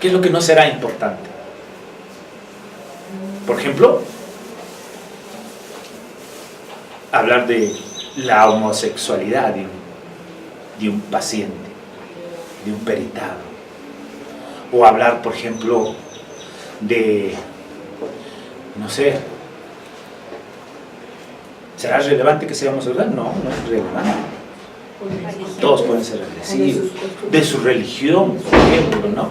¿Qué es lo que no será importante? Por ejemplo, hablar de la homosexualidad de un paciente, de un peritado. O hablar, por ejemplo, de, no sé, ¿será relevante que seamos homosexuales? No, no es relevante. Todos pueden ser agresivos. De su religión, por ejemplo, ¿no?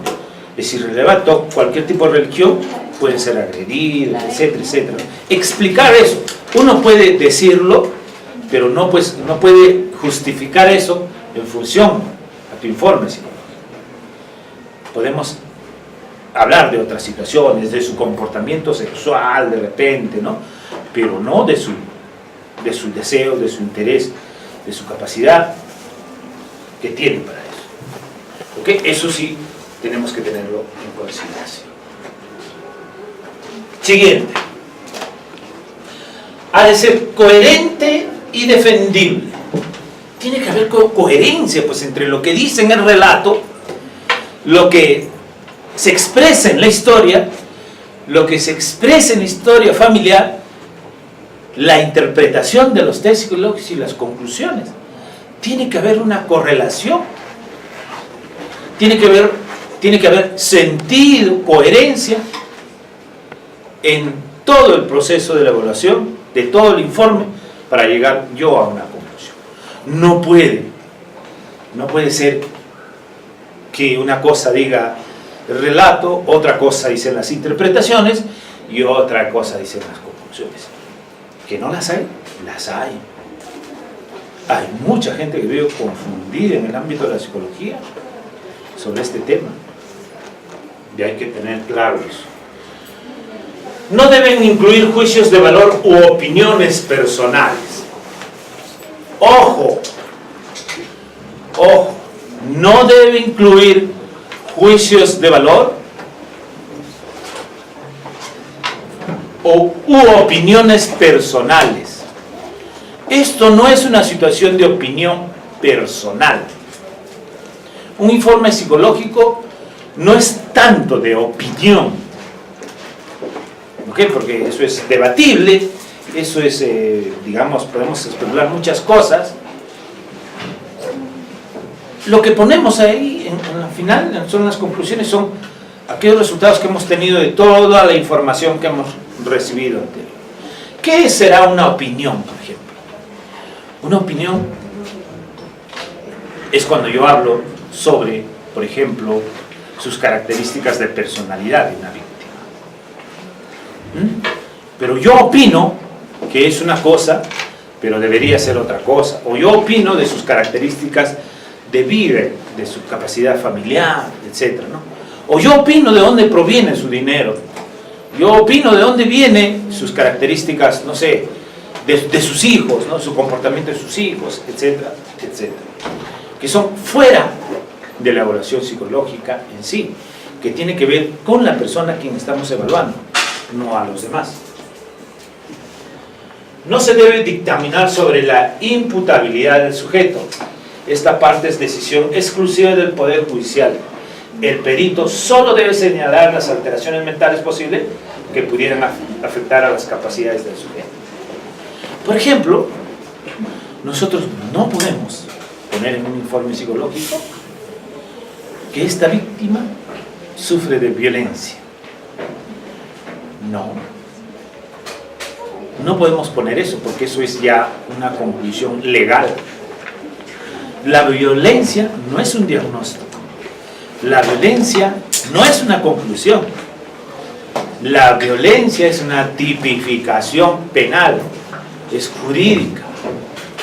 Es irrelevante. Cualquier tipo de religión pueden ser agredidos, etcétera, etcétera. Explicar eso. Uno puede decirlo, pero no puede justificar eso en función a tu informe psicológico. Podemos hablar de otras situaciones, de su comportamiento sexual de repente, ¿no? Pero no de su deseo, de su interés, de su capacidad que tiene para eso. ¿Ok? Eso sí tenemos que tenerlo en consideración. Siguiente. Ha de ser coherente y defendible. Tiene que haber coherencia pues, entre lo que dice en el relato, lo que se expresa en la historia, lo que se expresa en la historia familiar, la interpretación de los textos psicológicos y las conclusiones. Tiene que haber una correlación. Tiene que haber sentido, coherencia en todo el proceso de la evaluación, de todo el informe, para llegar yo a una conclusión. No puede ser que una cosa diga el relato, otra cosa dicen las interpretaciones y otra cosa dicen las conclusiones. ¿Que no las hay? Las hay. Hay mucha gente que veo confundida en el ámbito de la psicología sobre este tema. Y hay que tener claro eso. No deben incluir juicios de valor u opiniones personales. Ojo, no debe incluir juicios de valor u opiniones personales. Esto no es una situación de opinión personal. Un informe psicológico no es tanto de opinión, ¿ok? Porque eso es debatible, eso es, digamos, podemos especular muchas cosas. Lo que ponemos ahí, en final, son las conclusiones, son aquellos resultados que hemos tenido de toda la información que hemos recibido anterior. ¿Qué será una opinión, por ejemplo? Una opinión es cuando yo hablo sobre, por ejemplo, sus características de personalidad de una víctima. Pero yo opino que es una cosa, pero debería ser otra cosa. O yo opino de sus características de vida, de su capacidad familiar, etc., ¿no? O yo opino de dónde proviene su dinero. Yo opino de dónde vienen sus características, no sé, de sus hijos, ¿no? Su comportamiento de sus hijos, etcétera, etcétera. Que son fuera de la evaluación psicológica en sí, que tiene que ver con la persona a quien estamos evaluando, no a los demás. No se debe dictaminar sobre la imputabilidad del sujeto. Esta parte es decisión exclusiva del Poder Judicial. El perito solo debe señalar las alteraciones mentales posibles que pudieran afectar a las capacidades del sujeto. Por ejemplo, nosotros no podemos poner en un informe psicológico que esta víctima sufre de violencia. No podemos poner eso porque eso es ya una conclusión legal. La violencia no es un diagnóstico. La violencia no es una conclusión. La violencia es una tipificación penal, es jurídica.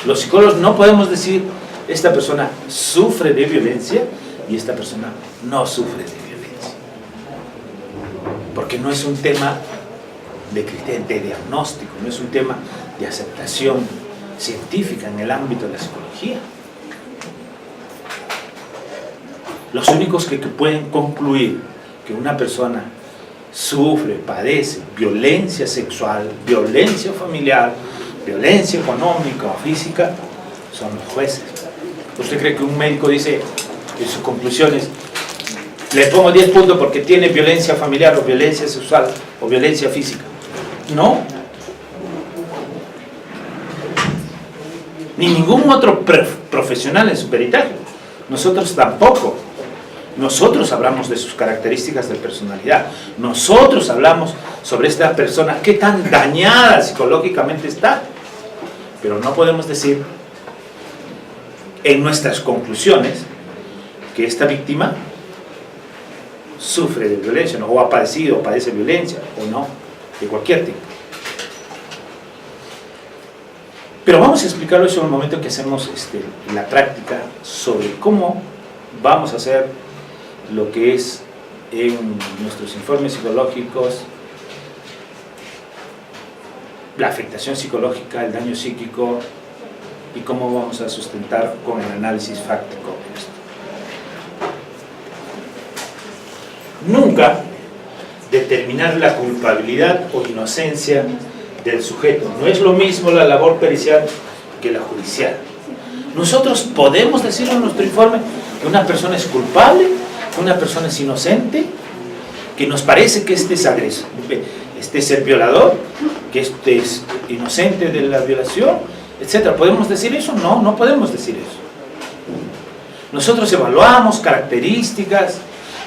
Los psicólogos no podemos decir esta persona sufre de violencia y esta persona no sufre de violencia, porque no es un tema de criterio, de diagnóstico, no es un tema de aceptación científica en el ámbito de la psicología. Los únicos que pueden concluir que una persona sufre, padece violencia sexual, violencia familiar, violencia económica o física son los jueces. ¿Usted cree que un médico dice en sus conclusiones le pongo 10 puntos porque tiene violencia familiar o violencia sexual o violencia física. No. Ni ningún otro profesional en su peritaje. Nosotros tampoco. Nosotros hablamos de sus características de personalidad. Nosotros hablamos sobre esta persona, qué tan dañada psicológicamente está. Pero no podemos decir en nuestras conclusiones que esta víctima sufre de violencia, ¿no? O ha padecido o padece violencia, o no, de cualquier tipo. Pero vamos a explicarlo eso en el momento que hacemos la práctica sobre cómo vamos a hacer lo que es en nuestros informes psicológicos, la afectación psicológica, el daño psíquico, y cómo vamos a sustentar con el análisis fáctico esto. Nunca determinar la culpabilidad o inocencia del sujeto. No es lo mismo la labor pericial que la judicial. Nosotros podemos decir en nuestro informe que una persona es culpable, que una persona es inocente, que nos parece que este es el violador, que este es inocente de la violación, etc. ¿Podemos decir eso? No, no podemos decir eso. Nosotros evaluamos características,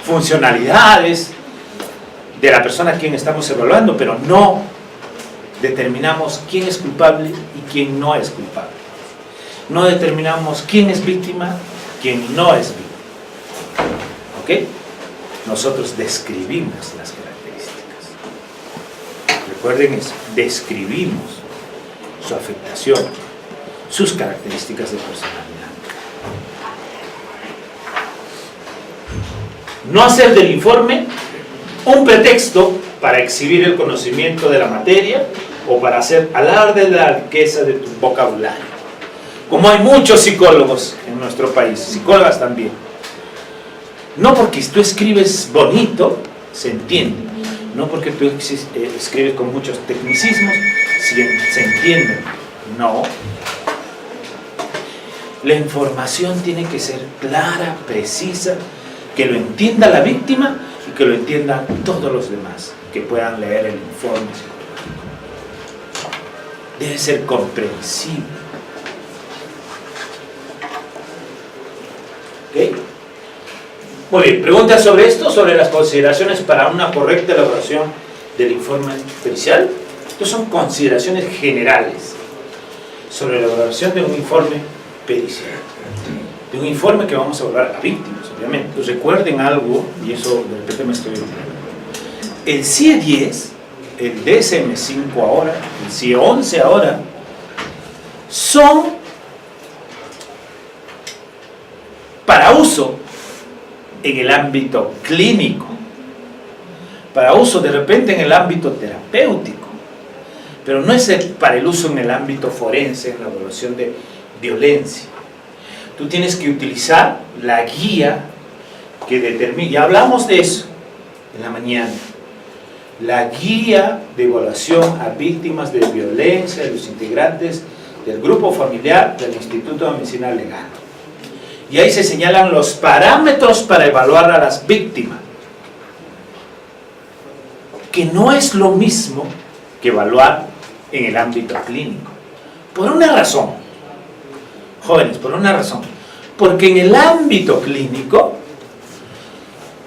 funcionalidades de la persona a quien estamos evaluando, pero no determinamos quién es culpable y quién no es culpable. No determinamos quién es víctima, quién no es víctima. ¿Ok? Nosotros describimos las características. Recuerden eso, describimos su afectación, sus características de personalidad. No hacer del informe un pretexto para exhibir el conocimiento de la materia o para hacer alarde de la riqueza de tu vocabulario. Como hay muchos psicólogos en nuestro país, psicólogas también. No porque tú escribes bonito, se entiende. No porque tú escribes con muchos tecnicismos, se entiende. No. La información tiene que ser clara, precisa, que lo entienda la víctima y que lo entiendan todos los demás que puedan leer el informe psicológico. Debe ser comprensible. ¿Ok? Muy bien, preguntas sobre esto, sobre las consideraciones para una correcta elaboración del informe pericial. Estas son consideraciones generales sobre la elaboración de un informe pericial. De un informe que vamos a evaluar a víctimas, obviamente. Pues recuerden algo, y eso de repente me estoy olvidando. El CIE 10, el DSM 5 ahora, el CIE 11 ahora, son para uso en el ámbito clínico, para uso de repente en el ámbito terapéutico, pero no es para el uso en el ámbito forense, en la evaluación de violencia. Tú tienes que utilizar la guía que determina, ya hablamos de eso en la mañana, la guía de evaluación a víctimas de violencia de los integrantes del grupo familiar del Instituto de Medicina Legal. Y ahí se señalan los parámetros para evaluar a las víctimas, que no es lo mismo que evaluar en el ámbito clínico. Por una razón, jóvenes, por una razón. Porque en el ámbito clínico,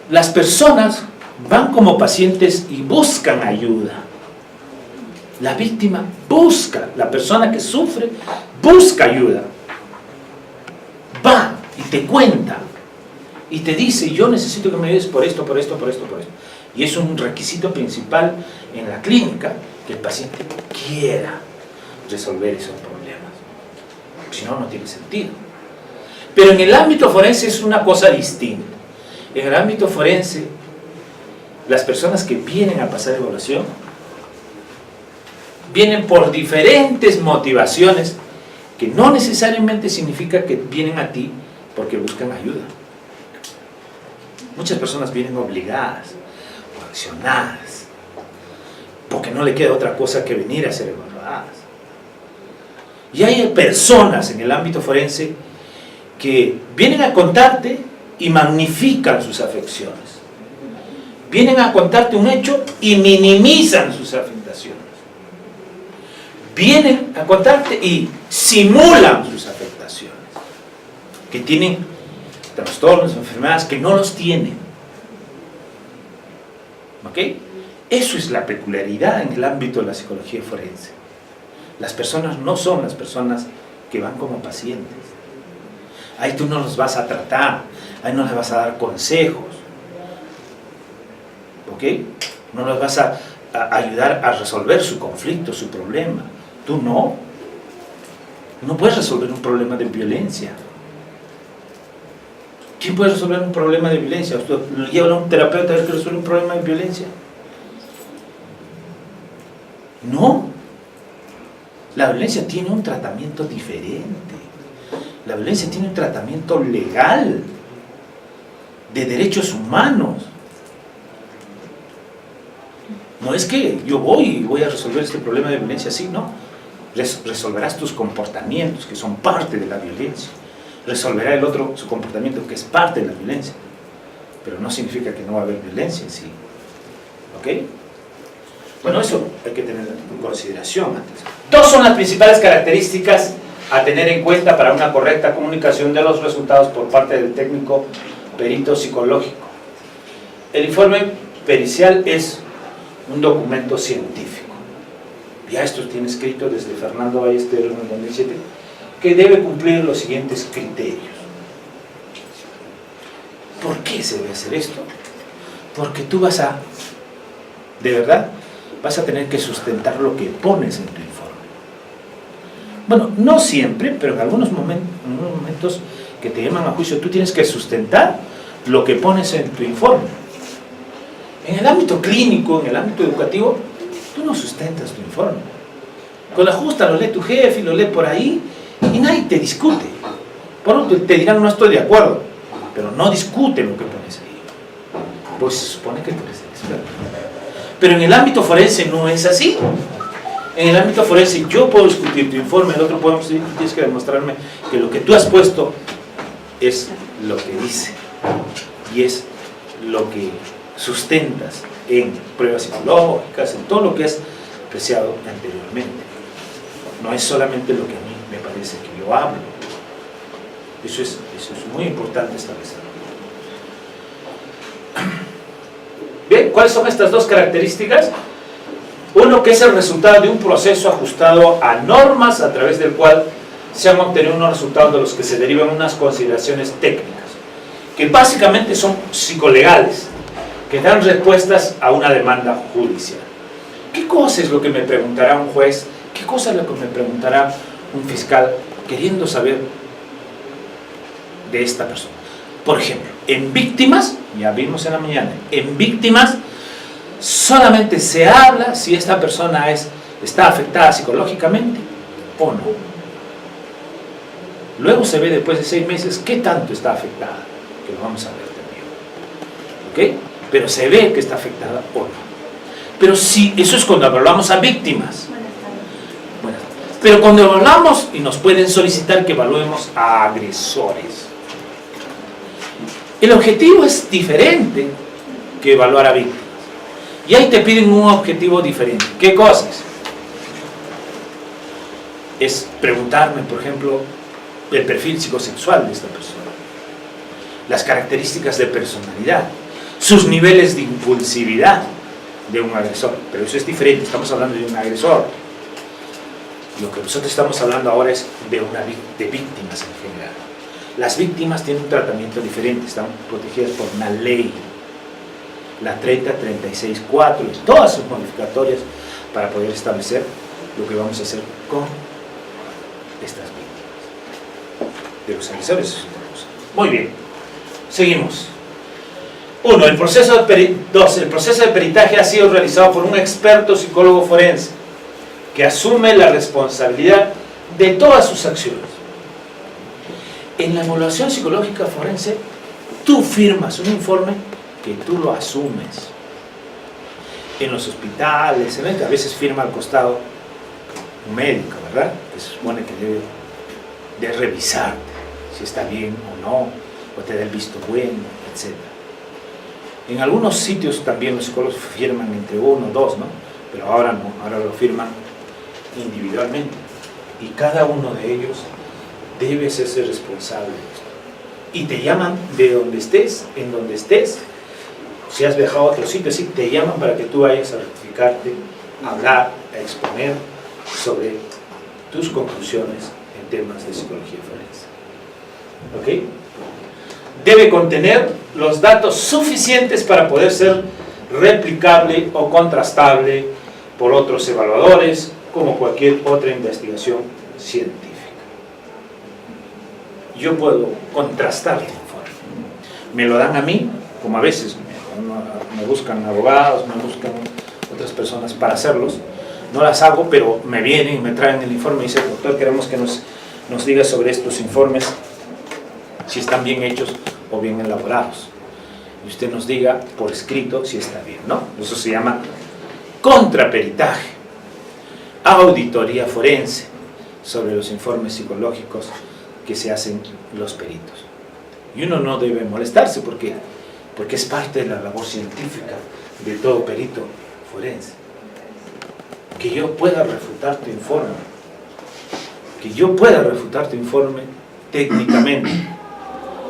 las personas van como pacientes y buscan ayuda. La víctima busca, la persona que sufre, busca ayuda. Va y te cuenta y te dice, yo necesito que me ayudes por esto, por esto, por esto, por esto. Y es un requisito principal en la clínica, que el paciente quiera resolver esos problemas. Si no, no tiene sentido. Pero en el ámbito forense es una cosa distinta. En el ámbito forense, las personas que vienen a pasar evaluación vienen por diferentes motivaciones que no necesariamente significa que vienen a ti porque buscan ayuda. Muchas personas vienen obligadas o accionadas porque no le queda otra cosa que venir a ser evaluadas. Y hay personas en el ámbito forense que vienen a contarte y magnifican sus afecciones. Vienen a contarte un hecho y minimizan sus afectaciones. Vienen a contarte y simulan sus afectaciones. Que tienen trastornos, enfermedades que no los tienen. ¿Ok? Eso es la peculiaridad en el ámbito de la psicología forense. Las personas no son las personas que van como pacientes. Ahí tú no los vas a tratar, ahí no les vas a dar consejos. ¿Ok? No los vas a ayudar a resolver su conflicto, su problema. Tú no. No puedes resolver un problema de violencia. ¿Quién puede resolver un problema de violencia? ¿Usted lo lleva a un terapeuta a ver que resuelve un problema de violencia? No. La violencia tiene un tratamiento diferente. La violencia tiene un tratamiento legal, de derechos humanos. No es que yo voy a resolver este problema de violencia así, no. Resolverás tus comportamientos, que son parte de la violencia. Resolverá el otro su comportamiento, que es parte de la violencia. Pero no significa que no va a haber violencia en sí. ¿Ok? Bueno, eso hay que tener en consideración antes. Dos son las principales características a tener en cuenta para una correcta comunicación de los resultados por parte del técnico perito psicológico. El informe pericial es un documento científico. Ya esto tiene escrito desde Fernando Ballesteros en el 2007, que debe cumplir los siguientes criterios. ¿Por qué se debe hacer esto? Porque tú vas a, de verdad, vas a tener que sustentar lo que pones en tu informe. Bueno, no siempre, pero en algunos momentos que te llaman a juicio, tú tienes que sustentar lo que pones en tu informe. En el ámbito clínico, en el ámbito educativo, tú no sustentas tu informe. Con la justa lo lee tu jefe y lo lee por ahí y nadie te discute. Por otro, te dirán no estoy de acuerdo, pero no discute lo que pones ahí. Pues se supone que tú eres el experto. Pero en el ámbito forense no es así. En el ámbito forense yo puedo discutir tu informe, el otro puede decir, tienes que demostrarme que lo que tú has puesto es lo que dice y es lo que sustentas en pruebas psicológicas, en todo lo que has apreciado anteriormente. No es solamente lo que a mí me parece que yo hablo. Eso es muy importante establecerlo. Bien, ¿cuáles son estas dos características? Uno, que es el resultado de un proceso ajustado a normas a través del cual se han obtenido unos resultados de los que se derivan unas consideraciones técnicas, que básicamente son psicolegales, que dan respuestas a una demanda judicial. ¿Qué cosa es lo que me preguntará un juez? ¿Qué cosa es lo que me preguntará un fiscal queriendo saber de esta persona? Por ejemplo, en víctimas, ya vimos en la mañana, en víctimas solamente se habla si esta persona está afectada psicológicamente o no. Luego se ve después de 6 meses qué tanto está afectada, que lo vamos a ver también. ¿Ok? Pero se ve que está afectada o no. Pero sí, eso es cuando evaluamos a víctimas. Bueno, pero cuando evaluamos, y nos pueden solicitar que evaluemos a agresores, el objetivo es diferente que evaluar a víctimas. Y ahí te piden un objetivo diferente. ¿Qué cosas? Es preguntarme, por ejemplo, el perfil psicosexual de esta persona, las características de personalidad, sus niveles de impulsividad de un agresor. Pero eso es diferente, estamos hablando de un agresor. Lo que nosotros estamos hablando ahora es de víctimas en general. Las víctimas tienen un tratamiento diferente, están protegidas por una ley, la 3036-4, y todas sus modificatorias para poder establecer lo que vamos a hacer con estas víctimas. De los agresores es otra cosa. Muy bien, seguimos. 1. El proceso de peritaje ha sido realizado por un experto psicólogo forense que asume la responsabilidad de todas sus acciones. En la evaluación psicológica forense, tú firmas un informe que tú lo asumes. En los hospitales, a veces firma al costado un médico, ¿verdad? Que se supone que debe de revisarte si está bien o no, o te da el visto bueno, etc. En algunos sitios también los psicólogos firman entre uno o dos, ¿no? Pero ahora no, ahora lo firman individualmente. Y cada uno de ellos debe hacerse responsable de esto. Y te llaman de donde estés, en donde estés. Si has viajado a otros sitios, sí, te llaman para que tú vayas a rectificarte, a hablar, a exponer sobre tus conclusiones en temas de psicología forense. ¿Ok? Debe contener los datos suficientes para poder ser replicable o contrastable por otros evaluadores, como cualquier otra investigación científica. Yo puedo contrastar el informe. Me lo dan a mí, como a veces me buscan abogados, me buscan otras personas para hacerlos. No las hago, pero me vienen y me traen el informe y dicen: doctor, queremos que nos diga sobre estos informes, si están bien hechos o bien elaborados. Y usted nos diga por escrito si está bien, ¿no? Eso se llama contraperitaje, auditoría forense sobre los informes psicológicos que se hacen los peritos. Y uno no debe molestarse porque es parte de la labor científica de todo perito forense. Que yo pueda refutar tu informe, técnicamente.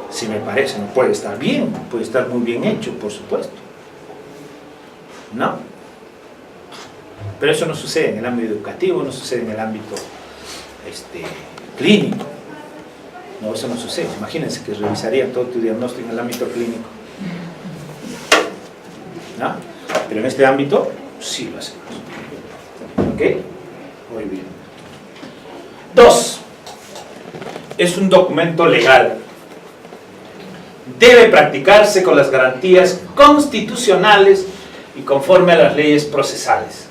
Si me parece, no puede estar bien, puede estar muy bien hecho, por supuesto. ¿No? Pero eso no sucede en el ámbito educativo, no sucede en el ámbito clínico. No, eso no sucede. Imagínense que revisaría todo tu diagnóstico en el ámbito clínico. ¿No? Pero en este ámbito sí lo hacemos. ¿Ok? Muy bien. 2. Es un documento legal. Debe practicarse con las garantías constitucionales y conforme a las leyes procesales.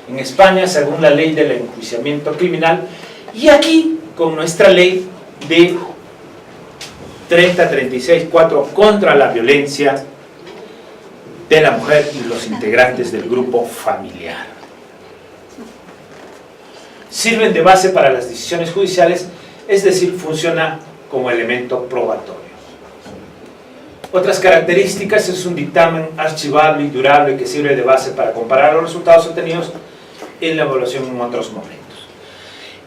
En España, según la ley del enjuiciamiento criminal, y aquí con nuestra ley de 3036-4 contra la violencia de la mujer y los integrantes del grupo familiar. Sirven de base para las decisiones judiciales, es decir, funciona como elemento probatorio. Otras características: es un dictamen archivable y durable que sirve de base para comparar los resultados obtenidos en la evaluación en otros momentos.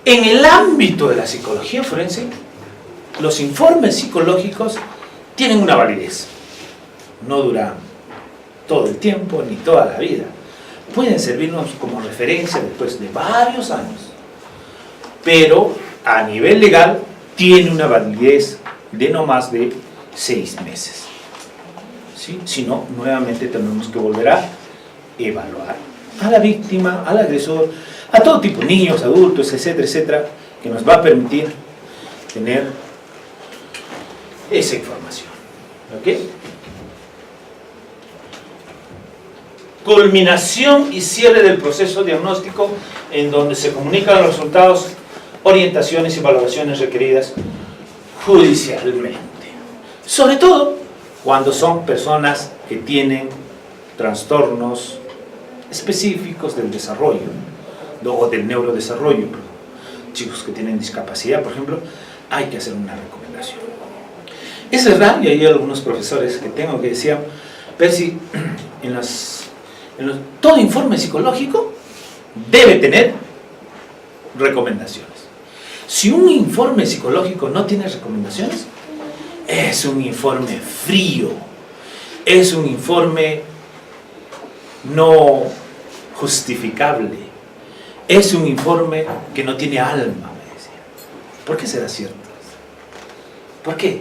En el ámbito de la psicología forense, los informes psicológicos tienen una validez. No duran todo el tiempo ni toda la vida. Pueden servirnos como referencia después de varios años. Pero a nivel legal tiene una validez de no más de 6 meses. ¿Sí? Si no, nuevamente tenemos que volver a evaluar a la víctima, al agresor, a todo tipo, niños, adultos, etcétera, etcétera, que nos va a permitir tener esa información. ¿Ok? Culminación y cierre del proceso diagnóstico, en donde se comunican los resultados, orientaciones y valoraciones requeridas judicialmente. Sobre todo cuando son personas que tienen trastornos específicos del desarrollo o del neurodesarrollo, chicos que tienen discapacidad, por ejemplo, hay que hacer una recomendación. Es verdad, y hay algunos profesores que tengo que decían: Percy, todo informe psicológico debe tener recomendaciones. Si un informe psicológico no tiene recomendaciones, es un informe frío, es un informe no justificable, es un informe que no tiene alma, me decía. ¿Por qué será cierto? ¿Por qué?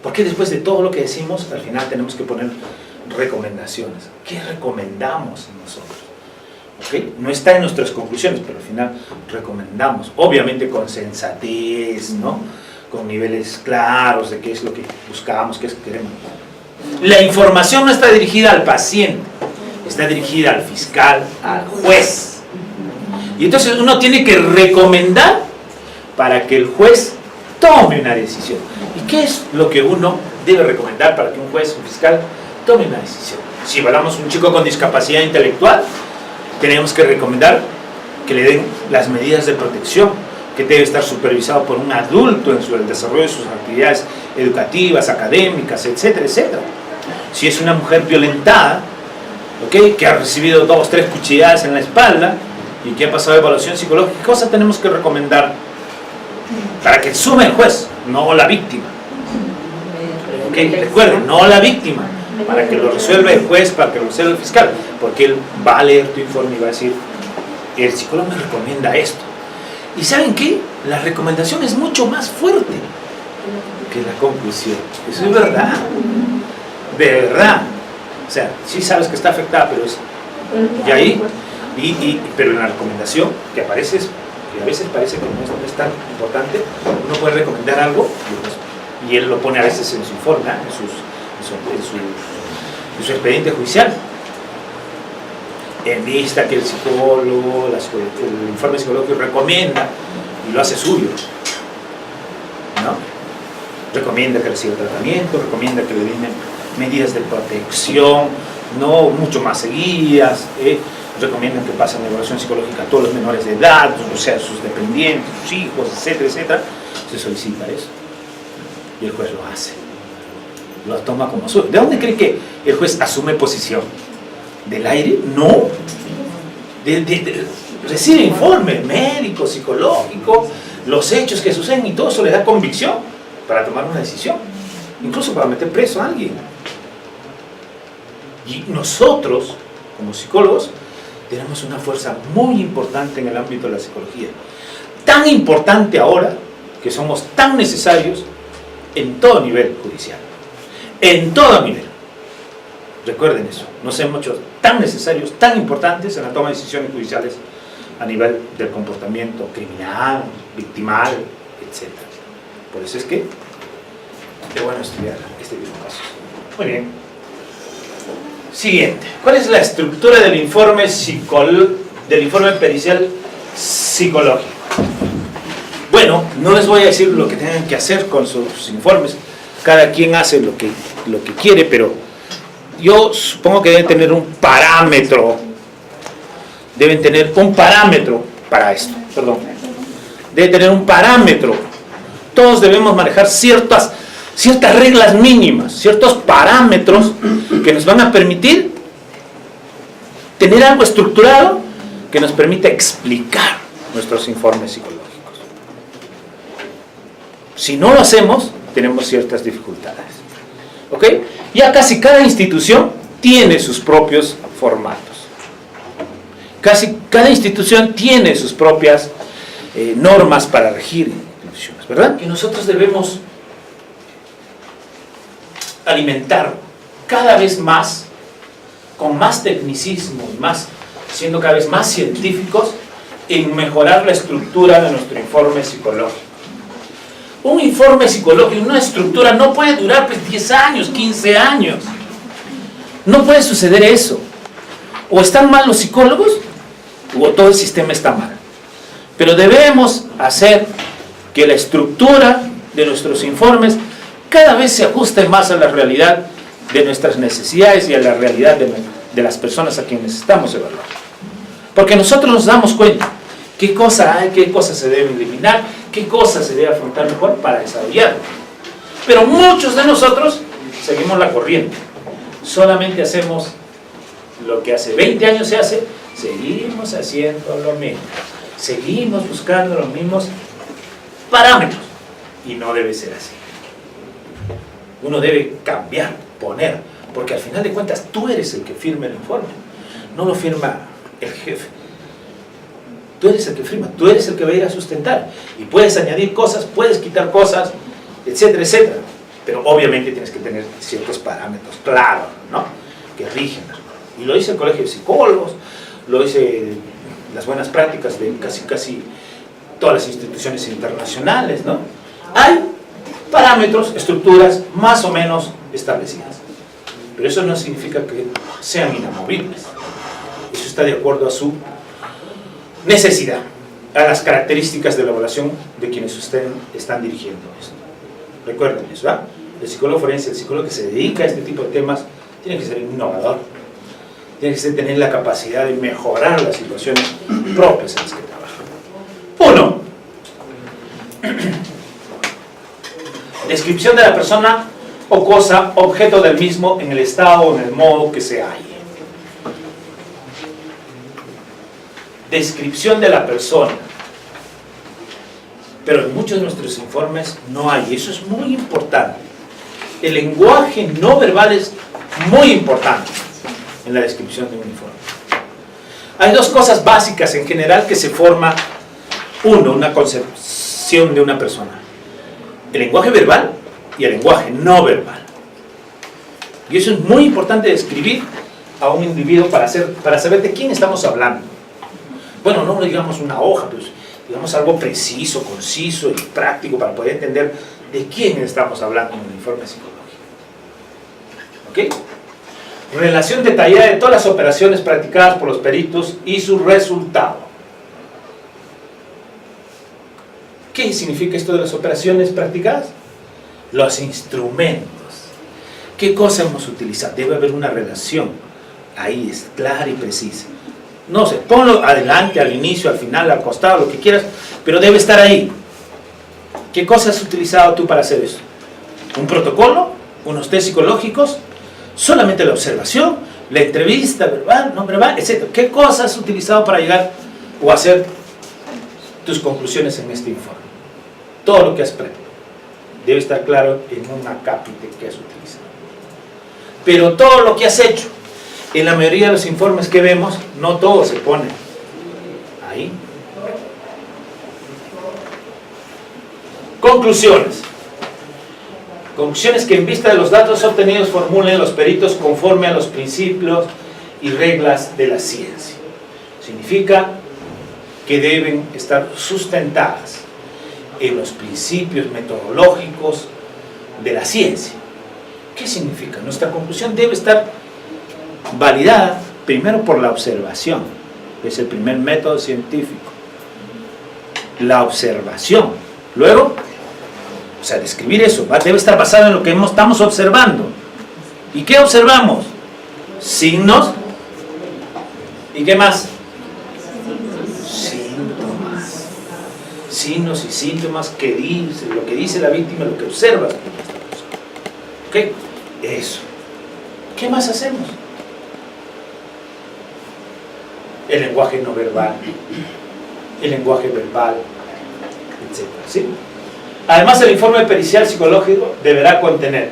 Porque después de todo lo que decimos, al final tenemos que poner recomendaciones. ¿Qué recomendamos nosotros? ¿Okay? No está en nuestras conclusiones, pero al final recomendamos, obviamente con sensatez, ¿no? Con niveles claros de qué es lo que buscamos, qué es lo que queremos. La información no está dirigida al paciente, está dirigida al fiscal, al juez. Y entonces uno tiene que recomendar para que el juez tome una decisión. ¿Y qué es lo que uno debe recomendar para que un juez, un fiscal, tome una decisión? Si evaluamos a un chico con discapacidad intelectual, tenemos que recomendar que le den las medidas de protección que debe estar supervisado por un adulto en el desarrollo de sus actividades educativas, académicas, etcétera, etcétera. Si es una mujer violentada, ¿okay?, que ha recibido 2 o 3 cuchilladas en la espalda y que ha pasado evaluación psicológica, ¿qué cosa tenemos que recomendar para que sume el juez, no la víctima? ¿Okay? Recuerden, no la víctima, para que lo resuelva el juez, para que lo resuelva el fiscal, porque él va a leer tu informe y va a decir, el psicólogo me recomienda esto. ¿Y saben qué? La recomendación es mucho más fuerte que la conclusión. Eso es verdad. De verdad. O sea, sí sabes que está afectada, pero es... Y ahí, pero en la recomendación que aparece, que a veces parece que no es tan importante, uno puede recomendar algo y él lo pone a veces en su informe, en su expediente judicial. En vista que el psicólogo, el informe psicológico recomienda y lo hace suyo, ¿no? Recomienda que reciba tratamiento, recomienda que le den medidas de protección, no mucho más seguidas, recomiendan que pasen evaluación psicológica a todos los menores de edad, o sea, sus dependientes, sus hijos, etcétera, etcétera. Se solicita eso y el juez lo hace, lo toma como suyo. ¿De dónde cree que el juez asume posición? ¿Del aire? No. Recibe informe médico, psicológico, los hechos que suceden y todo eso le da convicción para tomar una decisión, incluso para meter preso a alguien. Y nosotros, como psicólogos, tenemos una fuerza muy importante en el ámbito de la psicología. Tan importante ahora que somos tan necesarios en todo nivel judicial. En todo nivel. Recuerden eso, nos hemos hecho tan necesarios, tan importantes en la toma de decisiones judiciales a nivel del comportamiento criminal, victimal, etc. Por eso es que es bueno estudiar este tipo de casos. Muy bien. Siguiente. ¿Cuál es la estructura del informe pericial psicológico? Bueno, no les voy a decir lo que tengan que hacer con sus informes. Cada quien hace lo que quiere, pero yo supongo que deben tener un parámetro. Deben tener un parámetro para esto. Perdón. Deben tener un parámetro. Todos debemos manejar ciertas reglas mínimas, ciertos parámetros que nos van a permitir tener algo estructurado que nos permita explicar nuestros informes psicológicos. Si no lo hacemos, tenemos ciertas dificultades. ¿Ok? Ya casi cada institución tiene sus propios formatos. Casi cada institución tiene sus propias normas para regir instituciones, ¿verdad? Que nosotros debemos alimentar cada vez más, con más tecnicismo y más, siendo cada vez más científicos, en mejorar la estructura de nuestro informe psicológico. Un informe psicológico, una estructura no puede durar pues 10 años, 15 años. No puede suceder eso. O están mal los psicólogos, o todo el sistema está mal. Pero debemos hacer que la estructura de nuestros informes cada vez se ajuste más a la realidad de nuestras necesidades y a la realidad de las personas a quienes estamos evaluando. Porque nosotros nos damos cuenta qué cosa hay, qué cosas se deben eliminar, qué cosas se debe afrontar mejor para desarrollarlo. Pero muchos de nosotros seguimos la corriente. Solamente hacemos lo que hace 20 años se hace, seguimos haciendo lo mismo. Seguimos buscando los mismos parámetros. Y no debe ser así. Uno debe cambiar, poner, porque al final de cuentas tú eres el que firma el informe, no lo firma el jefe. Tú eres el que firma, tú eres el que va a ir a sustentar. Y puedes añadir cosas, puedes quitar cosas, etcétera, etcétera. Pero obviamente tienes que tener ciertos parámetros claros, ¿no?, que rigen. Y lo dice el Colegio de Psicólogos, lo dice las buenas prácticas de casi todas las instituciones internacionales, ¿no? Hay parámetros, estructuras más o menos establecidas. Pero eso no significa que sean inamovibles. Eso está de acuerdo a su necesidad, a las características de la evaluación de quienes ustedes están dirigiendo esto. Recuerden eso, ¿verdad? El psicólogo forense, el psicólogo que se dedica a este tipo de temas, tiene que ser innovador, tiene que tener la capacidad de mejorar las situaciones propias en las que trabaja. Uno, Descripción de la persona o cosa, objeto del mismo en el estado o en el modo que se halle. Descripción de la persona. Pero en muchos de nuestros informes no hay. Eso es muy importante. El lenguaje no verbal es muy importante en la descripción de un informe. Hay dos cosas básicas en general que se forma, una concepción de una persona: el lenguaje verbal y el lenguaje no verbal. Y eso es muy importante describir a un individuo para saber de quién estamos hablando. Bueno, no digamos una hoja, pero digamos algo preciso, conciso y práctico para poder entender de quién estamos hablando en un informe psicológico. ¿Ok? Relación detallada de todas las operaciones practicadas por los peritos y su resultado. ¿Qué significa esto de las operaciones practicadas? Los instrumentos. ¿Qué cosa hemos utilizado? Debe haber una relación. Ahí es clara y precisa. No sé, ponlo adelante, al inicio, al final, al costado, lo que quieras, pero debe estar ahí. ¿Qué cosa has utilizado tú para hacer eso? ¿Un protocolo? ¿Unos test psicológicos? ¿Solamente la observación? ¿La entrevista verbal, no verbal, etcétera? ¿Qué cosa has utilizado para llegar o hacer tus conclusiones en este informe? Todo lo que has preparado debe estar claro en una cápite que has utilizado. Pero todo lo que has hecho, en la mayoría de los informes que vemos, no todo se pone ahí. Conclusiones. Conclusiones que en vista de los datos obtenidos formulen los peritos conforme a los principios y reglas de la ciencia. Significa que deben estar sustentadas en los principios metodológicos de la ciencia. ¿Qué significa? Nuestra conclusión debe estar validada primero por la observación, que es el primer método científico. La observación. Luego, o sea, describir eso debe estar basado en lo que estamos observando. ¿Y qué observamos? Signos. ¿Y qué más? Síntomas. Signos y síntomas que dice, lo que dice la víctima, lo que observas. ¿Ok? Eso. ¿Qué más hacemos? El lenguaje no verbal, el lenguaje verbal, etc. ¿Sí? Además, el informe pericial psicológico deberá contener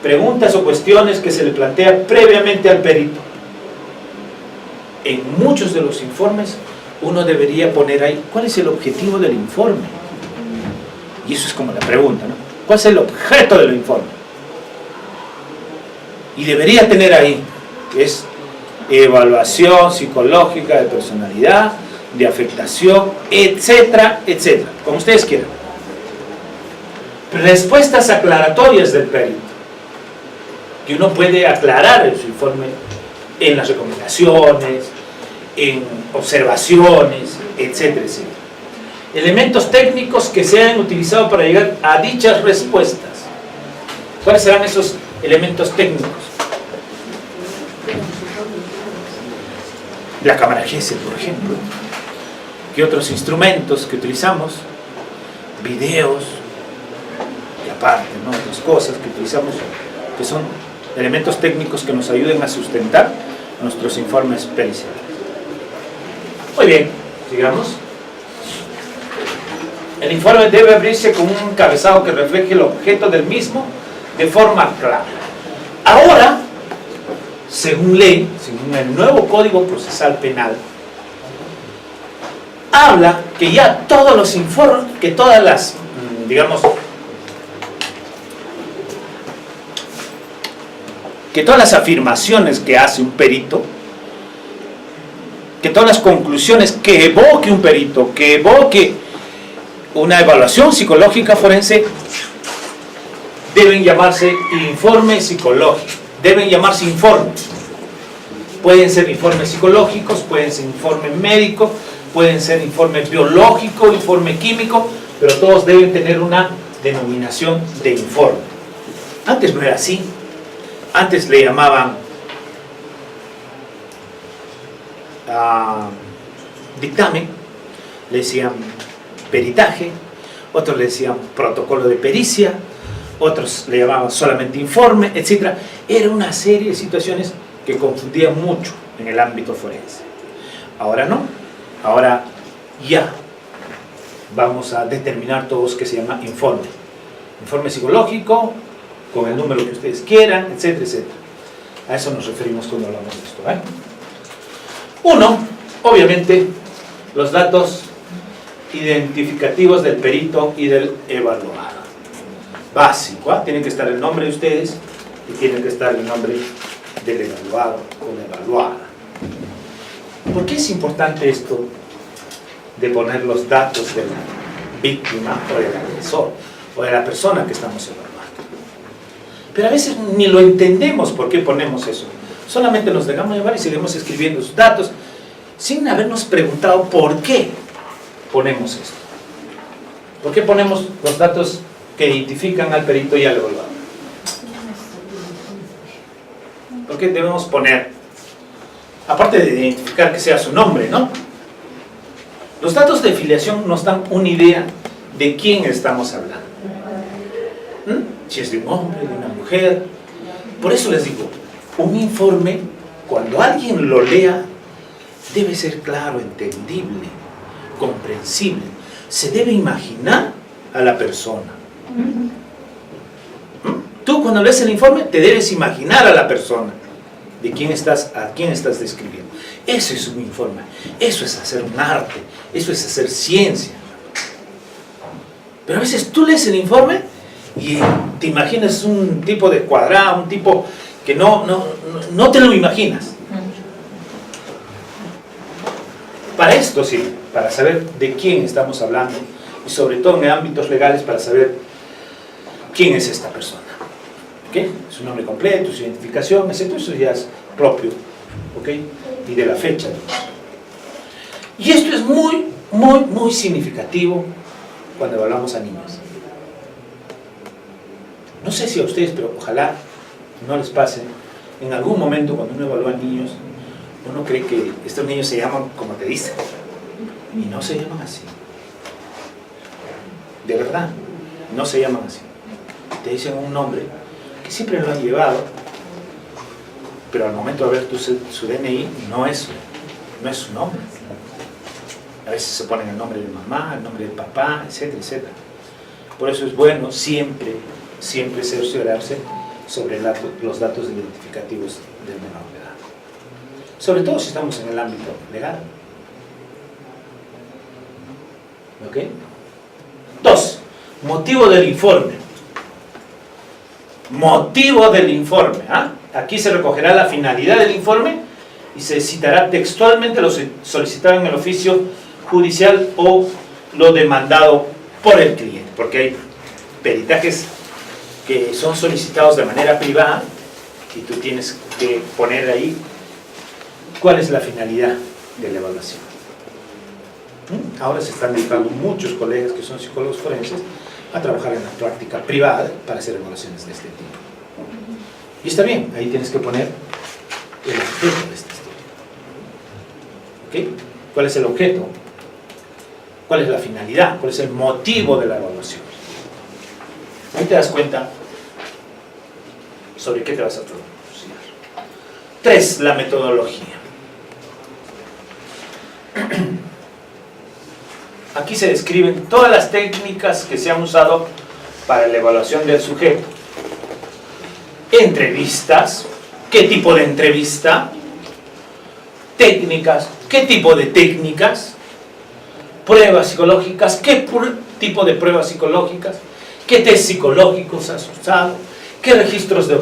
preguntas o cuestiones que se le plantea previamente al perito. En muchos de los informes uno debería poner ahí cuál es el objetivo del informe. Y eso es como la pregunta, ¿no? ¿Cuál es el objeto del informe? Y debería tener ahí, que es evaluación psicológica de personalidad, de afectación, etcétera, etcétera, como ustedes quieran. Respuestas aclaratorias del perito, que uno puede aclarar en su informe, en las recomendaciones, en observaciones, etcétera, etcétera. Elementos técnicos que se han utilizado para llegar a dichas respuestas. ¿Cuáles serán esos elementos técnicos? La cámara Gesell, por ejemplo. ¿Qué otros instrumentos que utilizamos? Videos, y aparte, ¿no? Otras cosas que utilizamos, que son elementos técnicos que nos ayuden a sustentar nuestros informes periciales. Muy bien, sigamos. El informe debe abrirse con un encabezado que refleje el objeto del mismo de forma clara. Ahora, según ley, según el nuevo Código Procesal Penal, habla que ya todos los informes, que todas las, digamos, que todas las afirmaciones que hace un perito, que todas las conclusiones que evoque un perito, que evoque una evaluación psicológica forense, deben llamarse informes psicológicos, deben llamarse informes. Pueden ser informes psicológicos, pueden ser informes médicos, pueden ser informe biológico, informe químico, pero todos deben tener una denominación de informe. Antes no era así. Antes le llamaban dictamen, le decían peritaje, otros le decían protocolo de pericia, otros le llamaban solamente informe, etc. Era una serie de situaciones que confundían mucho en el ámbito forense. Ahora no, ahora ya vamos a determinar todos que se llama informe. Informe psicológico, con el número que ustedes quieran, etcétera, etcétera. A eso nos referimos cuando hablamos de esto, ¿eh? Uno, obviamente, los datos identificativos del perito y del evaluado. Básico, ¿eh? Tiene que estar el nombre de ustedes y tiene que estar el nombre del evaluado o la evaluada. ¿Por qué es importante esto de poner los datos de la víctima o del agresor o de la persona que estamos evaluando? Pero a veces ni lo entendemos por qué ponemos eso. Solamente nos dejamos llevar y seguimos escribiendo sus datos sin habernos preguntado por qué ponemos esto. ¿Por qué ponemos los datos que identifican al perito y al evaluado? ¿Por qué debemos poner? Aparte de identificar que sea su nombre, ¿no? Los datos de filiación nos dan una idea de quién estamos hablando. Si es de un hombre, de una mujer. Por eso les digo, un informe, cuando alguien lo lea, debe ser claro, entendible, comprensible. Se debe imaginar a la persona. Tú cuando lees el informe te debes imaginar a la persona de a quién estás describiendo. Eso es un informe, eso es hacer un arte, eso es hacer ciencia. Pero a veces tú lees el informe y te imaginas un tipo de cuadrado, un tipo que no te lo imaginas. Para esto sí, para saber de quién estamos hablando y sobre todo en ámbitos legales para saber quién es esta persona. ¿Okay? Su nombre completo, su identificación, etc. Eso ya es propio, ¿okay? Y de la fecha. Y esto es muy, muy, muy significativo cuando evaluamos a niños. No sé si a ustedes, pero ojalá no les pase. En algún momento cuando uno evalúa a niños, uno cree que estos niños se llaman como te dicen. Y no se llaman así. De verdad, no se llaman así. Te dicen un nombre que siempre lo han llevado, pero al momento de ver su DNI no es su nombre. A veces se ponen el nombre de mamá, el nombre del papá, etcétera, etcétera. Por eso es bueno siempre cerciorarse sobre los datos identificativos del menor de edad. Sobre todo si estamos en el ámbito legal. ¿Ok? 2. Motivo del informe. Motivo del informe. ¿Ah? Aquí se recogerá la finalidad del informe y se citará textualmente lo solicitado en el oficio judicial o lo demandado por el cliente. Porque hay peritajes que son solicitados de manera privada y tú tienes que poner ahí cuál es la finalidad de la evaluación. Ahora se están dedicando muchos colegas que son psicólogos forenses a trabajar en la práctica privada para hacer evaluaciones de este tipo. Y está bien, ahí tienes que poner el objeto de este estudio. ¿Ok? ¿Cuál es el objeto? ¿Cuál es la finalidad? ¿Cuál es el motivo de la evaluación? Ahí te das cuenta sobre qué te vas a pronunciar. 3. La metodología. Aquí se describen todas las técnicas que se han usado para la evaluación del sujeto. Entrevistas, qué tipo de entrevista, técnicas, qué tipo de técnicas, pruebas psicológicas, qué tipo de pruebas psicológicas, qué test psicológicos has usado, qué registros de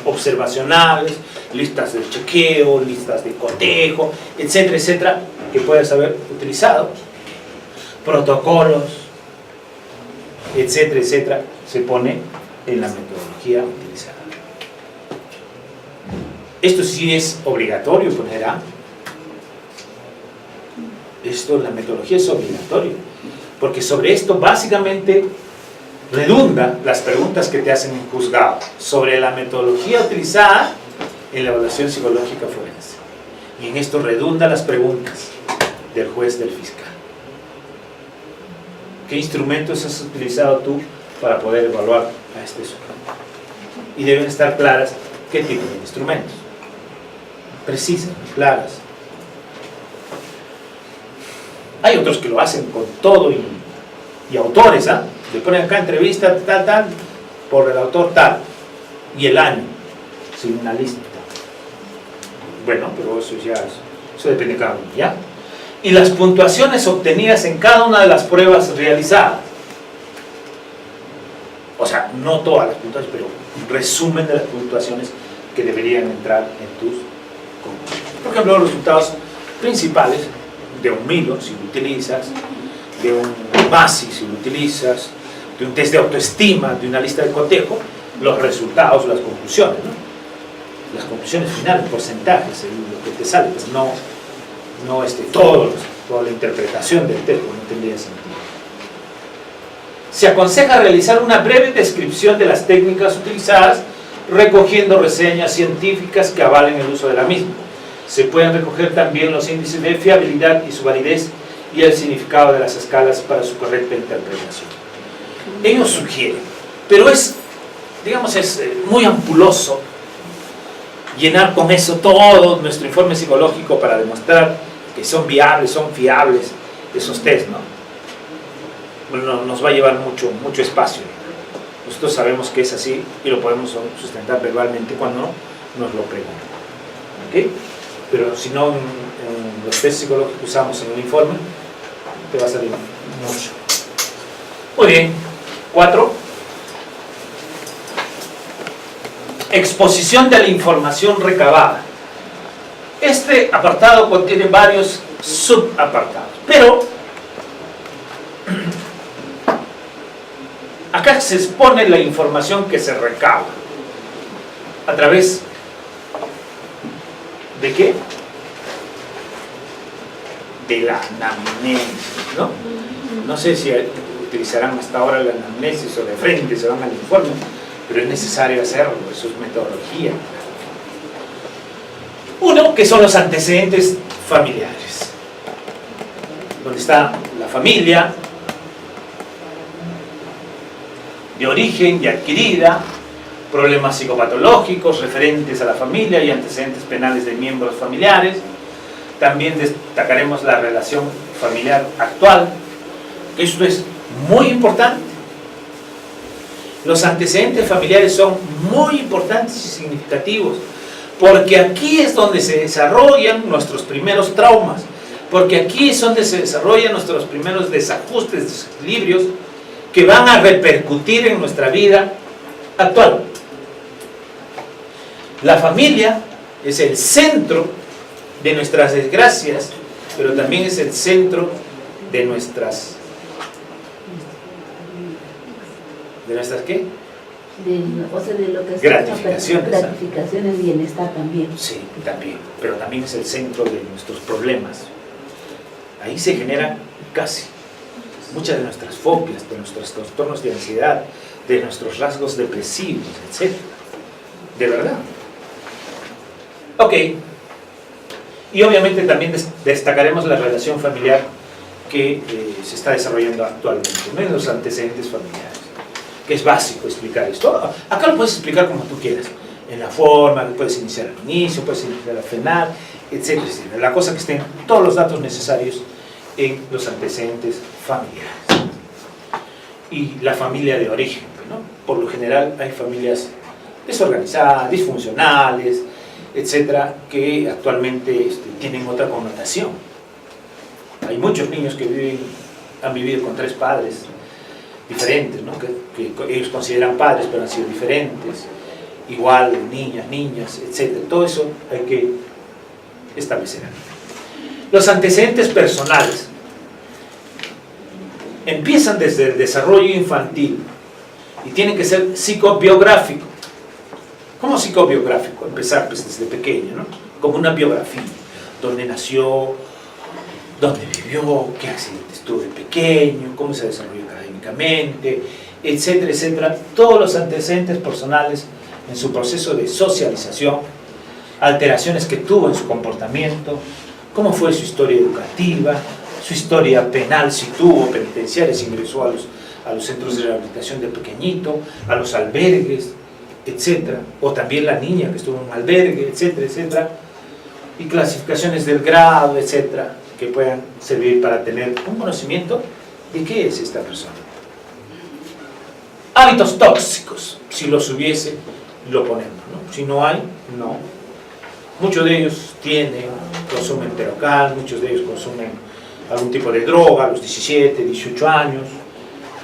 observacionales, listas de chequeo, listas de cotejo, etcétera, etcétera, que puedes haber utilizado, protocolos, etcétera, etcétera, se pone en la metodología utilizada. Esto sí es obligatorio poner A. La metodología es obligatorio, porque sobre esto básicamente redunda las preguntas que te hacen en juzgado sobre la metodología utilizada en la evaluación psicológica forense. Y en esto redunda las preguntas del juez, del fiscal. ¿Qué instrumentos has utilizado tú para poder evaluar a este sujeto. Y deben estar claras qué tipo de instrumentos. Precisas, claras. Hay otros que lo hacen con todo y autores, ¿ah? Le ponen acá entrevista, tal, por el autor tal, y el año, sin una lista. Bueno, pero eso depende de cada uno, ¿ya? Y las puntuaciones obtenidas en cada una de las pruebas realizadas. O sea, no todas las puntuaciones, pero un resumen de las puntuaciones que deberían entrar en tus concursos. Por ejemplo, los resultados principales de un Milo, si lo utilizas, de un MASI, si lo utilizas, de un test de autoestima, de una lista de cotejo, los resultados, las conclusiones, ¿no? Las conclusiones finales, porcentajes, lo que te sale, pues no toda la interpretación del texto, no tendría sentido. Se aconseja realizar una breve descripción de las técnicas utilizadas, recogiendo reseñas científicas que avalen el uso de la misma. Se pueden recoger también los índices de fiabilidad y su validez y el significado de las escalas para su correcta interpretación. Ellos sugieren, pero es muy ampuloso llenar con eso todo nuestro informe psicológico para demostrar que son viables, son fiables esos test, ¿no? Bueno, nos va a llevar mucho espacio. Nosotros sabemos que es así y lo podemos sustentar verbalmente cuando nos lo preguntan, ¿ok? Pero si no, en los test psicológicos que usamos en el informe, te va a salir mucho. Muy bien. 4. Exposición de la información recabada. Este apartado contiene varios subapartados, pero acá se expone la información que se recaba a través ¿de qué? De la anamnesis, ¿no? No sé si utilizarán hasta ahora la anamnesis o de frente se van al informe, pero es necesario hacerlo, eso es metodología. Uno, que son los antecedentes familiares, donde está la familia de origen y adquirida, problemas psicopatológicos referentes a la familia y antecedentes penales de miembros familiares. También destacaremos la relación familiar actual. Esto es muy importante. Los antecedentes familiares son muy importantes y significativos, porque aquí es donde se desarrollan nuestros primeros traumas, porque aquí es donde se desarrollan nuestros primeros desajustes, desequilibrios, que van a repercutir en nuestra vida actual. La familia es el centro de nuestras desgracias, pero también es el centro de nuestras ¿qué? De lo que es gratificaciones, bienestar también. Sí, también, pero también es el centro de nuestros problemas. Ahí se generan casi muchas de nuestras fobias, de nuestros trastornos de ansiedad, de nuestros rasgos depresivos, etc. De verdad. Ok. Y obviamente también destacaremos la relación familiar que se está desarrollando actualmente, ¿no? En los antecedentes familiares, que es básico explicar esto. Acá lo puedes explicar como tú quieras, en la forma, puedes iniciar al inicio, puedes iniciar al final, etc. La cosa que estén todos los datos necesarios en los antecedentes familiares. Y la familia de origen, ¿no? Por lo general hay familias desorganizadas, disfuncionales, etcétera, que actualmente tienen otra connotación. Hay muchos niños que han vivido con 3 padres diferentes, ¿no? que ellos consideran padres, pero han sido diferentes. Igual, niñas, etcétera. Todo eso hay que establecer aquí. Los antecedentes personales empiezan desde el desarrollo infantil y tienen que ser psicobiográficos. ¿Cómo psicobiográfico? Empezar pues, desde pequeño, ¿no? Como una biografía, dónde nació, dónde vivió, qué accidentes tuvo de pequeño, cómo se desarrolló académicamente, etcétera, etcétera. Todos los antecedentes personales en su proceso de socialización, alteraciones que tuvo en su comportamiento, cómo fue su historia educativa, su historia penal, si tuvo penitenciaria, si ingresó a a los centros de rehabilitación de pequeñito, a los albergues, etcétera, o también la niña que estuvo en un albergue, etcétera, etcétera, y clasificaciones del grado, etcétera, que puedan servir para tener un conocimiento de qué es esta persona. Hábitos tóxicos, si los hubiese, lo ponemos, ¿no? Si no hay, no. Muchos de ellos consumen terocal, muchos de ellos consumen algún tipo de droga a los 17, 18 años,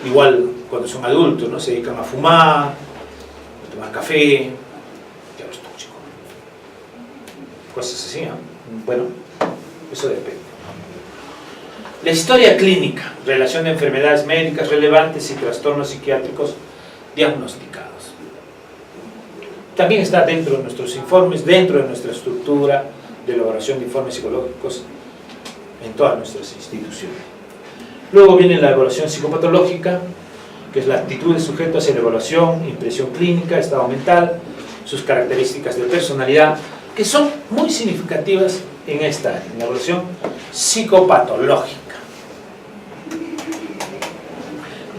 igual cuando son adultos, ¿no? Se dedican a fumar, a tomar café, ya los tóxicos, cosas así, ¿no? Bueno, eso depende. La historia clínica, relación de enfermedades médicas relevantes y trastornos psiquiátricos diagnosticados. También está dentro de nuestros informes, dentro de nuestra estructura de elaboración de informes psicológicos en todas nuestras instituciones. Luego viene la evaluación psicopatológica, que es la actitud del sujeto hacia la evaluación, impresión clínica, estado mental, sus características de personalidad, que son muy significativas en esta área, en la evaluación psicopatológica.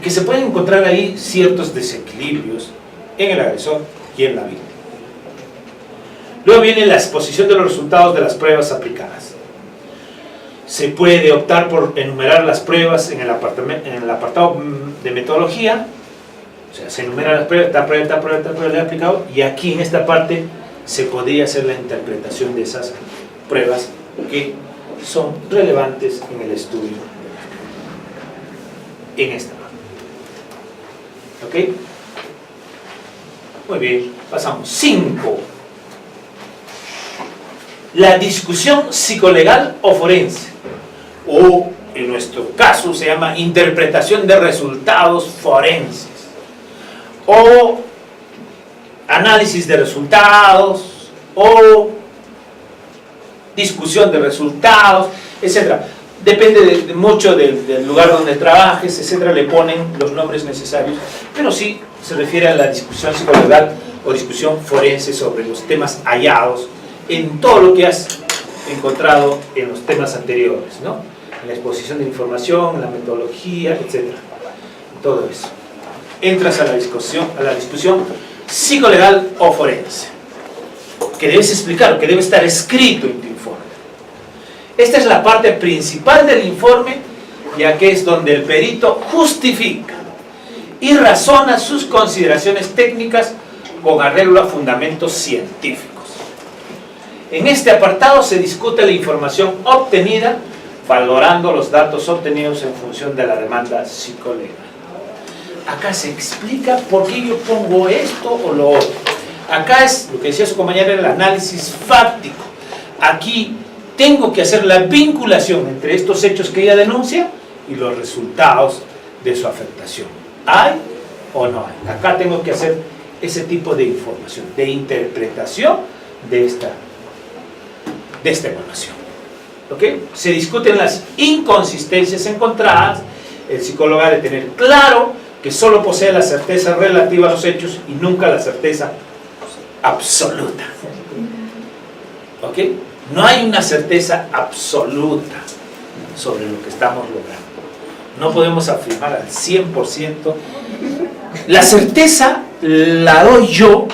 Que se pueden encontrar ahí ciertos desequilibrios en el agresor y en la víctima. Luego viene la exposición de los resultados de las pruebas aplicadas. Se puede optar por enumerar las pruebas en el apartado de metodología, o sea, se enumeran las pruebas, tal prueba le he aplicado, y aquí en esta parte se podría hacer la interpretación de esas pruebas que son relevantes en el estudio en esta parte. ¿Ok? Muy bien, pasamos. 5. La discusión psicolegal o forense, o en nuestro caso se llama interpretación de resultados forenses, o análisis de resultados, o discusión de resultados, etc. Depende mucho del lugar donde trabajes, etc. Le ponen los nombres necesarios, pero sí se refiere a la discusión psicolegal o discusión forense sobre los temas hallados en todo lo que has encontrado en los temas anteriores, ¿no? En la exposición de información, en la metodología, etc. Todo eso. Entras a la discusión psicolegal o forense, que debes explicar, que debe estar escrito en tu informe. Esta es la parte principal del informe, ya que es donde el perito justifica y razona sus consideraciones técnicas con arreglo a fundamentos científicos. En este apartado se discute la información obtenida, valorando los datos obtenidos en función de la demanda psicolegal. Acá se explica por qué yo pongo esto o lo otro. Acá es, lo que decía su compañera, el análisis fáctico. Aquí tengo que hacer la vinculación entre estos hechos que ella denuncia y los resultados de su afectación. ¿Hay o no hay? Acá tengo que hacer ese tipo de información, de interpretación de esta evaluación. ¿Ok? Se discuten las inconsistencias encontradas. El psicólogo ha de tener claro que solo posee la certeza relativa a los hechos y nunca la certeza absoluta. ¿Ok? No hay una certeza absoluta sobre lo que estamos logrando. No podemos afirmar al 100%. La certeza la doy yo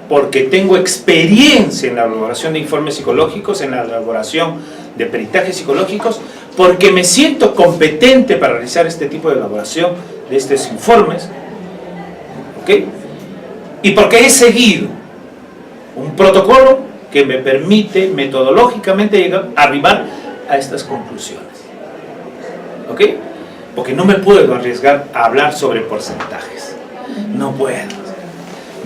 porque tengo experiencia en la elaboración de informes psicológicos, en la elaboración de peritajes psicológicos, porque me siento competente para realizar este tipo de elaboración de estos informes, ¿ok? Y porque he seguido un protocolo que me permite metodológicamente arribar a estas conclusiones, ¿ok? Porque no me puedo arriesgar a hablar sobre porcentajes, no puedo.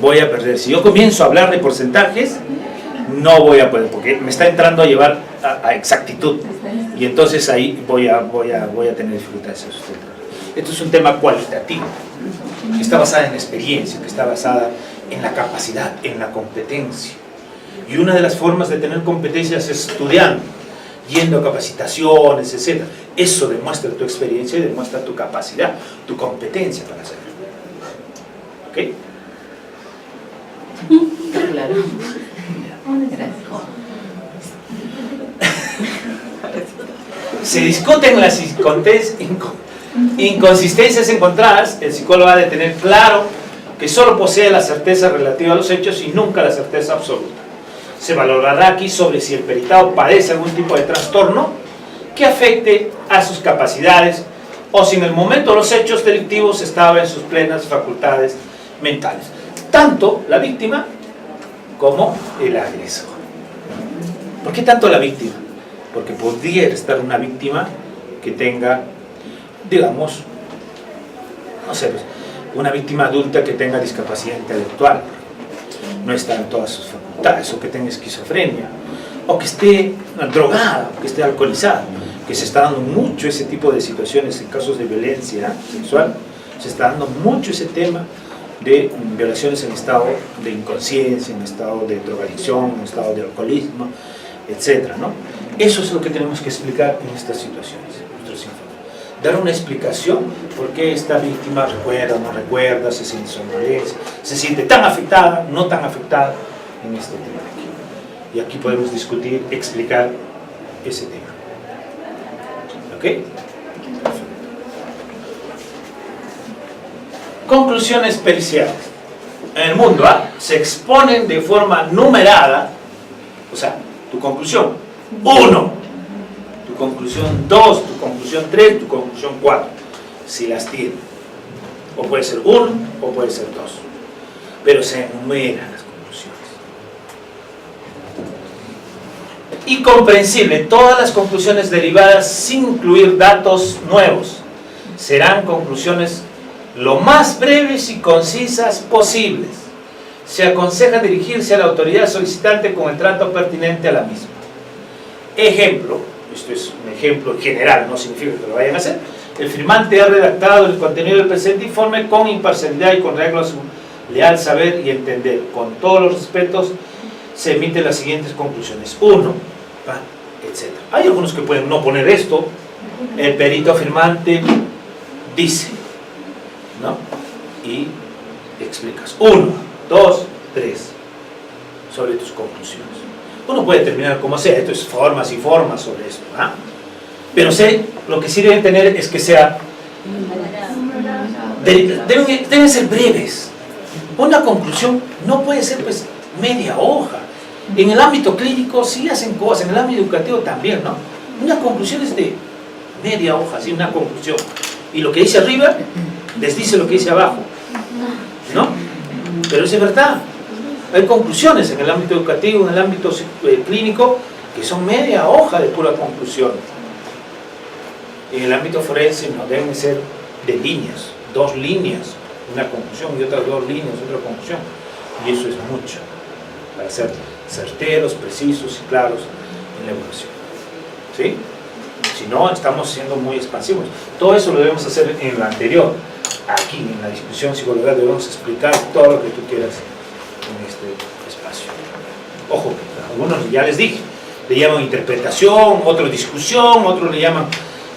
Voy a perder. Si yo comienzo a hablar de porcentajes, no voy a poder, porque me está entrando a llevar a exactitud, y entonces ahí voy a tener dificultades. Esto es un tema cualitativo, que está basada en la experiencia, que está basada en la capacidad, en la competencia. Y una de las formas de tener competencias es estudiando, yendo a capacitaciones, etc. Eso demuestra tu experiencia y demuestra tu capacidad, tu competencia para hacerlo. ¿Ok? Claro. Se discuten las inconsistencias encontradas, el psicólogo ha de tener claro que solo posee la certeza relativa a los hechos y nunca la certeza absoluta. Se valorará aquí sobre si el peritado padece algún tipo de trastorno que afecte a sus capacidades o si en el momento de los hechos delictivos estaba en sus plenas facultades mentales. Tanto la víctima como el agresor. ¿Por qué tanto la víctima? Porque podría estar una víctima que tenga, digamos, no sé, una víctima adulta que tenga discapacidad intelectual, no está en todas sus facultades, o que tenga esquizofrenia, o que esté drogada, o que esté alcoholizada, que se está dando mucho ese tipo de situaciones en casos de violencia sexual, se está dando mucho ese tema de violaciones en estado de inconsciencia, en estado de drogadicción, en estado de alcoholismo, etcétera, ¿no? Eso es lo que tenemos que explicar en estas situaciones, nuestros informes. Dar una explicación por qué esta víctima recuerda, no recuerda, se siente somnolenta, se siente tan afectada, no tan afectada en este tema aquí. Y aquí podemos discutir, explicar ese tema. ¿Ok? Conclusiones periciales. En el mundo se exponen de forma numerada, o sea, tu conclusión 1, tu conclusión 2, tu conclusión 3, tu conclusión 4, si las tiene. O puede ser 1 o puede ser 2, pero se enumeran las conclusiones. Y comprensible, todas las conclusiones derivadas sin incluir datos nuevos serán conclusiones lo más breves y concisas posibles. Se aconseja dirigirse a la autoridad solicitante con el trato pertinente a la misma. Ejemplo, esto es un ejemplo general, no significa que lo vayan a hacer. El firmante ha redactado el contenido del presente informe con imparcialidad y con reglas a su leal saber y entender. Con todos los respetos, se emiten las siguientes conclusiones. 1, etc. Hay algunos que pueden no poner esto. El perito firmante dice, ¿no? Y explicas 1, 2, 3 sobre tus conclusiones. Uno puede terminar como sea, esto es formas y formas sobre esto, ¿ah? Pero lo que sí deben tener es que sea, deben ser breves. Una conclusión no puede ser pues media hoja. En el ámbito clínico sí hacen cosas, en el ámbito educativo también, ¿no? Una conclusión es de media hoja, sí, una conclusión. Y lo que dice arriba les dice lo que dice abajo, ¿no? Pero es verdad. Hay conclusiones en el ámbito educativo, en el ámbito clínico, que son media hoja de pura conclusión. En el ámbito forense no deben ser de líneas, 2 líneas, una conclusión y otras 2 líneas, otra conclusión. Y eso es mucho, para ser certeros, precisos y claros en la evaluación. ¿Sí? Si no, estamos siendo muy expansivos. Todo eso lo debemos hacer en lo anterior. Aquí, en la discusión psicológica, debemos explicar todo lo que tú quieras en este espacio. Ojo, algunos ya les dije, le llaman interpretación, otros discusión, otros le llaman,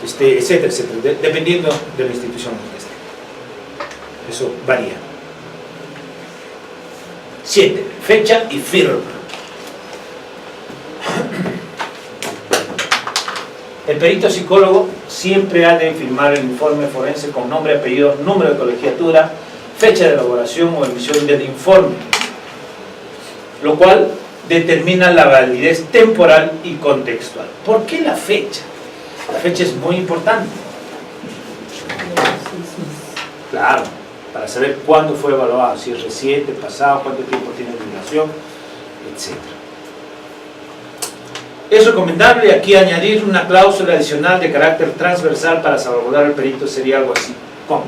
etcétera, etcétera, dependiendo de la institución en que esté. Eso varía. 7. Fecha y firma. El perito psicólogo siempre ha de firmar el informe forense con nombre, apellido, número de colegiatura, fecha de elaboración o emisión del informe, lo cual determina la validez temporal y contextual. ¿Por qué la fecha? La fecha es muy importante. Claro, para saber cuándo fue evaluado, si es reciente, pasado, cuánto tiempo tiene duración, etc. Es recomendable aquí añadir una cláusula adicional de carácter transversal para salvaguardar al perito. Sería algo así. ¿Cómo?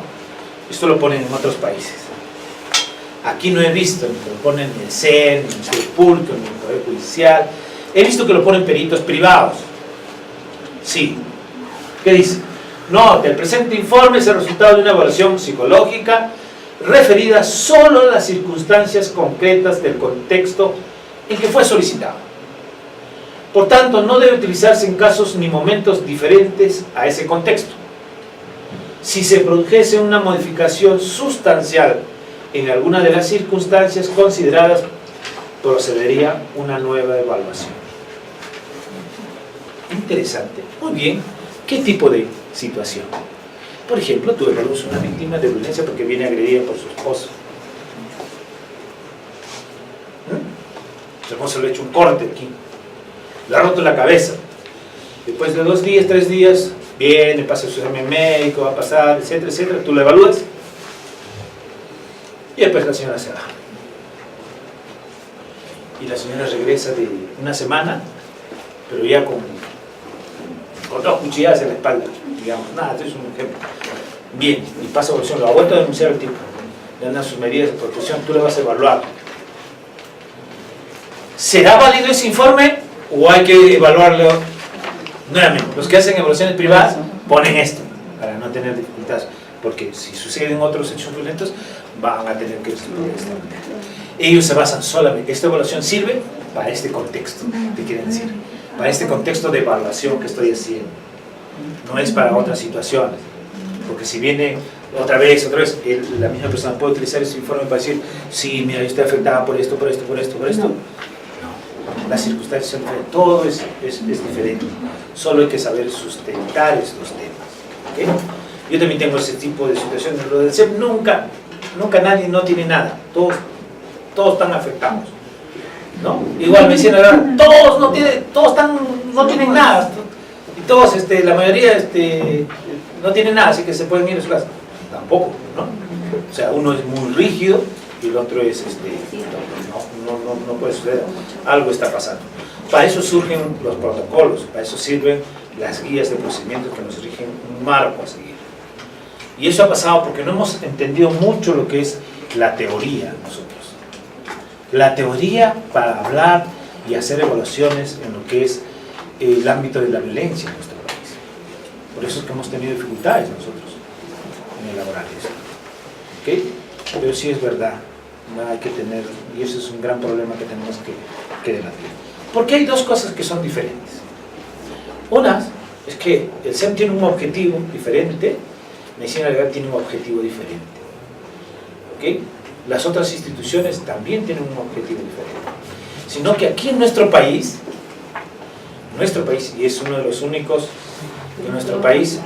Esto lo ponen en otros países. Aquí no he visto, ni que lo ponen en el CEN, ni en el Ministerio Público, ni en el Poder Judicial. He visto que lo ponen peritos privados. Sí. ¿Qué dice? Nota, el presente informe es el resultado de una evaluación psicológica referida solo a las circunstancias concretas del contexto en que fue solicitado. Por tanto, no debe utilizarse en casos ni momentos diferentes a ese contexto. Si se produjese una modificación sustancial en alguna de las circunstancias consideradas, procedería una nueva evaluación. Interesante. Muy bien. ¿Qué tipo de situación? Por ejemplo, tú evalúas una víctima de violencia porque viene agredida por su esposo. Su esposo le ha hecho un corte aquí, le ha roto la cabeza. Después de 2 días, 3 días, viene, pasa su examen médico, va a pasar, etcétera, etcétera. Tú lo evalúas y después la señora se va. Y la señora regresa de una semana, pero ya con 2 cuchilladas en la espalda, digamos. Nada, esto es un ejemplo. Bien, y pasa evolución, lo ha vuelto a denunciar el tipo. Le dan sus medidas de protección, tú le vas a evaluar. ¿Será válido ese informe o hay que evaluarlo nuevamente? Los que hacen evaluaciones privadas ponen esto para no tener dificultades, porque si suceden otros hechos violentos van a tener que estudiar de esta manera. Ellos se basan solamente, esta evaluación sirve para este contexto, ¿qué quieren decir? Para este contexto de evaluación que estoy haciendo, no es para otras situaciones, porque si viene otra vez, la misma persona puede utilizar ese informe para decir, sí, mira, yo estoy afectada por esto, no, las circunstancias son diferentes, todo es diferente, solo hay que saber sustentar estos temas, ¿okay? Yo también tengo ese tipo de situaciones, lo del CEP nunca nadie no tiene nada, todos están afectados, ¿no? Igual me decían, todos no tienen nada, y todos, la mayoría no tienen nada, así que se pueden ir a su casa. Tampoco, ¿no? O sea, uno es muy rígido y el otro es, no puede suceder, algo está pasando. Para eso surgen los protocolos, para eso sirven las guías de procedimientos que nos rigen un marco a seguir. Y eso ha pasado porque no hemos entendido mucho lo que es la teoría nosotros. La teoría para hablar y hacer evaluaciones en lo que es el ámbito de la violencia en nuestro país. Por eso es que hemos tenido dificultades nosotros en elaborar eso. ¿Okay? Pero sí es verdad, no hay que tener, y ese es un gran problema que tenemos que debatir. Porque hay 2 cosas que son diferentes. Una es que el SEM tiene un objetivo diferente, medicina legal tiene un objetivo diferente. ¿Okay? Las otras instituciones también tienen un objetivo diferente. Sino que aquí en nuestro país, y es uno de los únicos de nuestro país,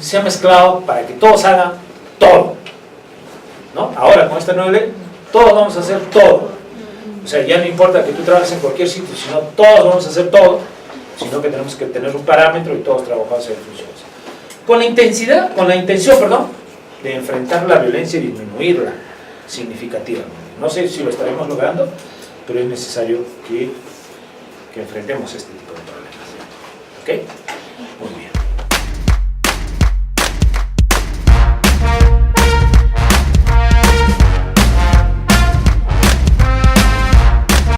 se ha mezclado para que todos hagan todo, ¿no? Ahora con esta nueva ley, todos vamos a hacer todo. O sea, ya no importa que tú trabajes en cualquier sitio, sino todos vamos a hacer todo, sino que tenemos que tener un parámetro y todos trabajamos en funciones. Con la intención de enfrentar la violencia y disminuirla significativamente. No sé si lo estaremos logrando, pero es necesario que enfrentemos este tipo de problemas. ¿Ok?